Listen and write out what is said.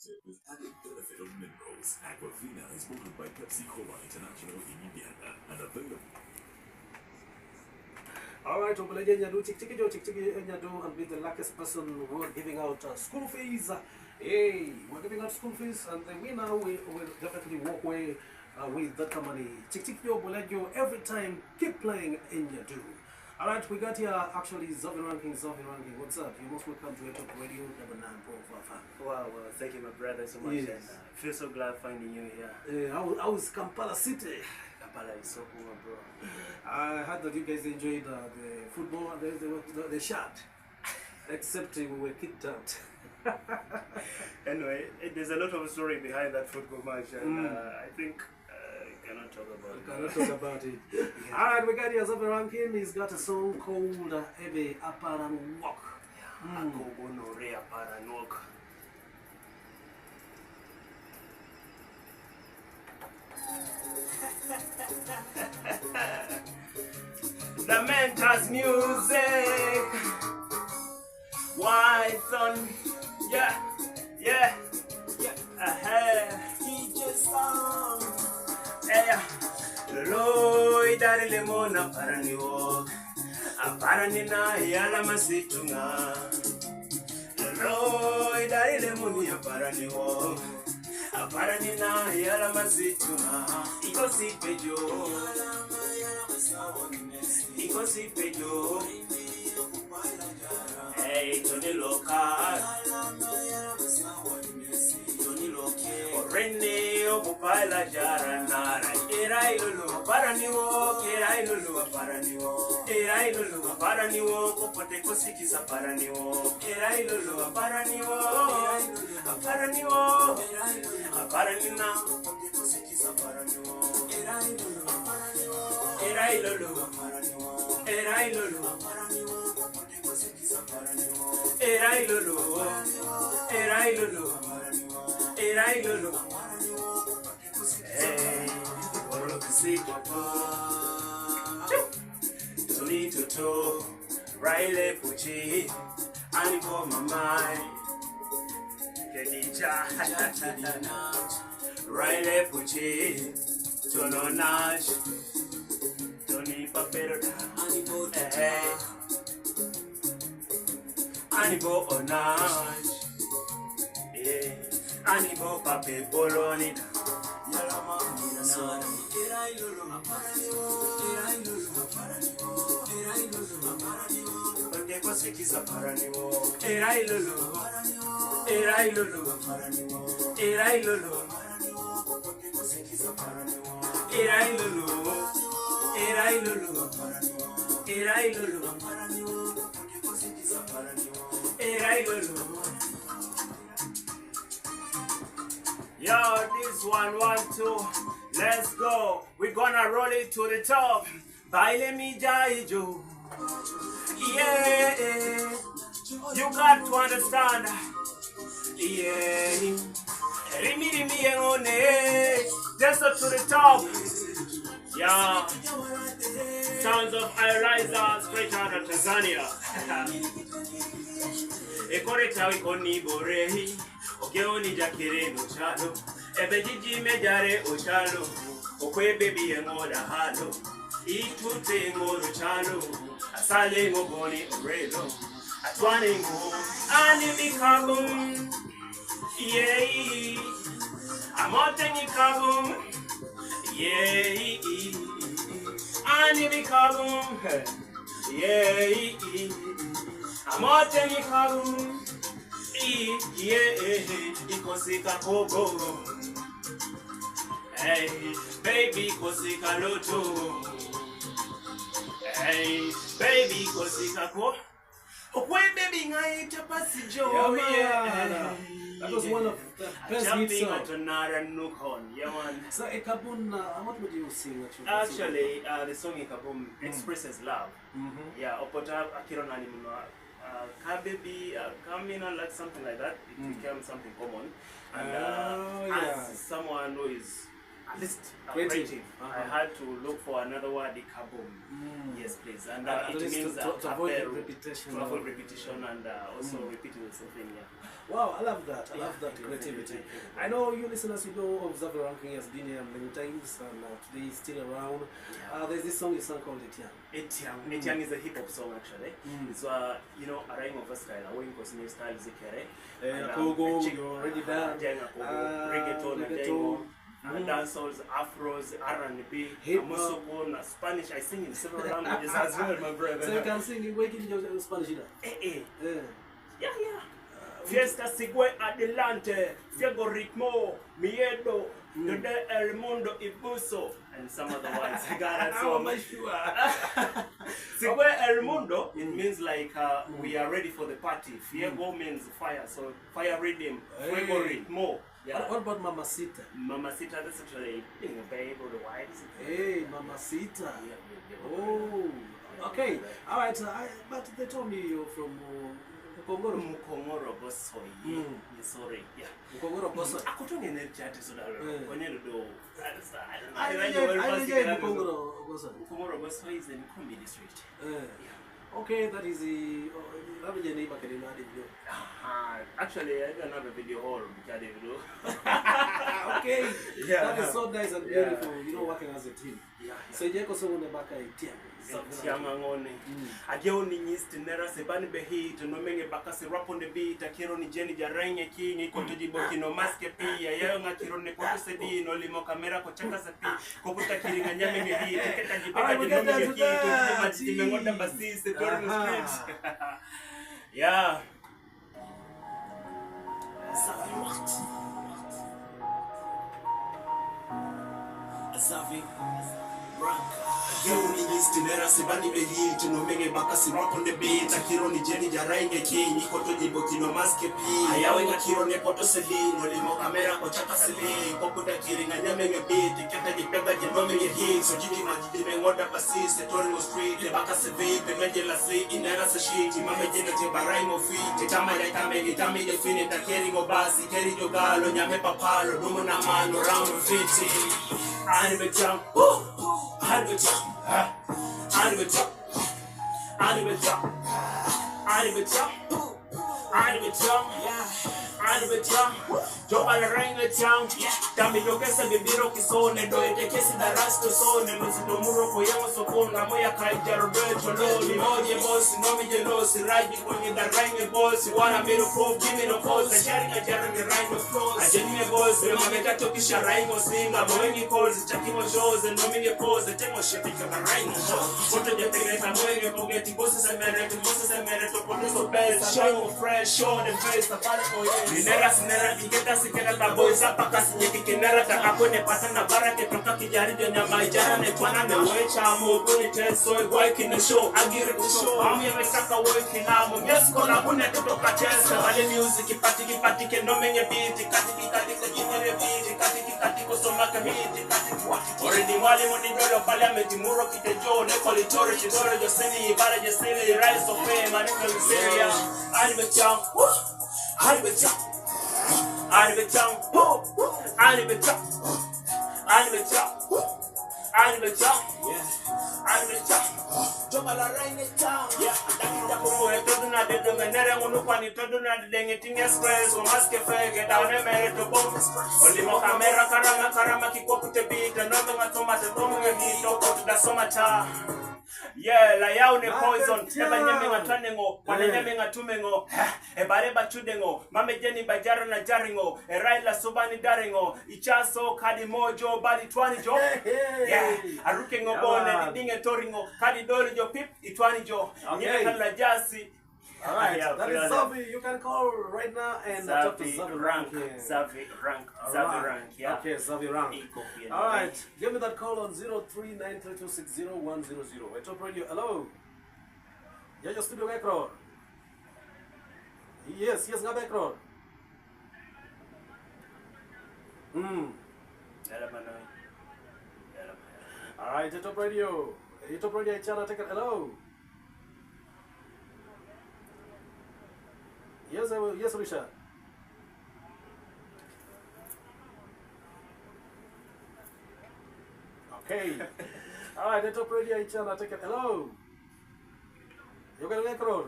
with added benefit of minerals. Aquafina is bottled by Pepsi Cola International in Uganda and available. Alright, and be the luckiest person who are giving out school fees. Hey, we're giving out school fees, and the winner will definitely walk away with that money. Every time, keep playing in your do. Alright, we got here actually ZaviRank. What's up? You're most welcome to Etop Radio number 9.55. Wow, thank you, my brother, so much. Yes. And I feel so glad finding you here. How's Kampala City? Kampala is so cool, bro. I heard that you guys enjoyed the football, the shot, except we were kicked out. Anyway, there's a lot of story behind that football match, and I think we cannot talk about it. Cannot talk about it. Yeah. Alright, we got here ZaviRank. He's got a song called Ebe Aparan Walk. The Mentor's music. White Sun. Yeah. Loi dari lemona parani walk. Aparani na yala masitunga. Loi dari lemoni aparani walk. Aparani na yala masitunga. Iko si pejo. Hey, Tony Local. Rene obupaila jaranara erai lulu paraniwo paraniwo kopote kosikisa paraniwo erai lulu paraniwo paranina kopote kosikisa paraniwo erai lulu paraniwo kopote kosikisa paraniwo erai lulu hey, oro kisiko pa Tony Toto, Riley Pucci, Anipo Mamai, Kedija, Riley Pucci, Tono Nash, Tony Papero, Anipo Onash, Anipo Pape Bolonita. Yo, this 1-1-2, let's go. We're gonna roll it to the top. Baile mi jaijo. Yeah, you got to understand. Yeah, rimi engone, just up to the top. Yeah, sounds of Eliza straight out of Tanzania. Ekoreta ikoni borehi. Okeoni jakere no chalo, ebejiji mejare ochalo, okwe baby engoda halo, itute ngoro chalo, asale ngoboni orelo, atwane ngo, ani bikabum, yeah, amote nikabum, yeah, ani bikabum, yeah, amote nikabum. Yeah, ikosika kogo. Hey, baby, kosika loto. Hey, baby, kosika ko. Okwe baby ngai chapasi jo. Yeah. That was one of the best hits. So Ekabun, what would you sing? Actually, the song Ekabun expresses love. Yeah, opota akironani mwa. Kabebi, Kamina, like something like that. It became something common. And as someone who is at least Creative. creative. Uh-huh. I had to look for another word, kaboom. Yes, please. And At it least means to avoid repetition. To avoid repetition and also repeating the same thing. Yeah. Wow, I love that. I love that creativity. I know you listeners, you know of ZaviRank. He has been here many times, and today he's still around. There's this song you sang called Etop. Etop is a hip hop song actually. It's you know, a rhyme of a style, a wing of new style zikere. Kogo, you're already done. Reggaeton, dancehall, afros, R&B, Musoko, Spanish. I sing in several languages as well, my brother. So you can sing in waking your Spanish. Yeah. Fiesta sigue adelante, Fiego ritmo, miedo, Dode el mundo y buso, and some other words. I got it. So much sure. Sigue el mundo, it means like we are ready for the party. Fiego means fire, so fire rhythm. Fuego ritmo. Yeah. What about Mamacita? Mamacita, that's actually being a babe or the white. Hey, Mamacita. Oh, okay. All right. But they told me you're from Mukongoro Bosoi. Sorry. Yeah. Mukongoro Bosoi. I couldn't energy so that I Mukongoro Bosoi. Mukongoro Bosoi is in Kumbi district. Okay, that is the. Actually, I don't have a video all video. Okay, that is so nice and beautiful. You know, working as a team. So you also want to back a team. Siamangone. Adio ni nyist nera sebani behi to no menge bakasi rap on the beat akiro ni Jenny Jarenge king ikoto jiboki no maske pia yayo ngakiro ne kwa sedi no limo kamera ko chaka sapi ko puta kiringa nyame nge hii tiketa jipeka jinomi nge hii to majiti mengonda basi se torno street. Yeah. ZaviRank. Yo ni nyist nera sebani behi to no menge bakasi rap on the beat akiro ni Jenny Jarenge king ikoto jiboki no maske pia yayo ngakiro ne poto sedi no limo kamera ko chaka sedi ko puta kiringa nyame nge hii tiketa jipeka jinomi nge hii so jiki majiti mengonda basi se torno street le bakasi vipe ngeje la si inera se shiti mame jene te barai mo fit tama ya tame de fine ta keri go basi keri jo galo nyame papalo dumo na mano round fiti ani be jump ani be jump ani be jump ani be jump ani be jump ani be jump ani be jump joba la renga jump tambi dokesa bibiro kisone do ete kesi da rasto sone mzido muro ko yango sokona moya kai jarobeto lo ni moje boss no mi jealousy raji kwenye da renga boss wana miro proof give me no cause shari ka jaranga renga flows ajeni boss no mameta tokisha renga singa moengi calls chakimo shows no mi pose temo shepika ka renga foto de tenga moengi pogeti boss sa mere to poteso best show fresh show the face the body for you Nera iketa siketa ta boys hapa kasi nyeki kinera takapone patana barake toka kijari de nyama ijara ne kwana ne wecha mo kuni teso work in the show agire to show ami amesaka work na mo yes kona kune kutoka tesa wale music pati ke no menye beat kati ko jinere beat kati ko soma ka beat kati already wale mo ndolo parliament muro kitejo ne kolitore chidore jo seni ibara je seni rise of fame and the seria ani becham I live Joba la raine town. Yeah, ndakita kuwe todo na de donga nere ngunu kwani todo na de denge ting express o maske fege down emere to bomb. Olimo kamera karama kikopu te beat no menga toma te tomo ngi to ko da soma cha. Yeah, la yao ne poison. Eba nyame ngatanengo, wana nyame ngatumengo. Ebare batudengo, mame jeni bajara na jaringo. Eraila subani daringo, ichaso kadi mojo bali twani jo. Yeah, aruke ngobone dinge toringo, kadi dori jo pip itwani jo. Nyame kala jasi. All right, that is Zavi. You can call right now and talk to ZaviRank. ZaviRank, yeah. Okay, ZaviRank. All right, give me that call on 0393260100. Etop Radio, hello. Yeah, your studio background. Yes, nga background. All right, Etop Radio, channel, take it. Hello. Yes, Risha. Okay. All right, Etop Radio channel. Take it. Hello. You gonna make road?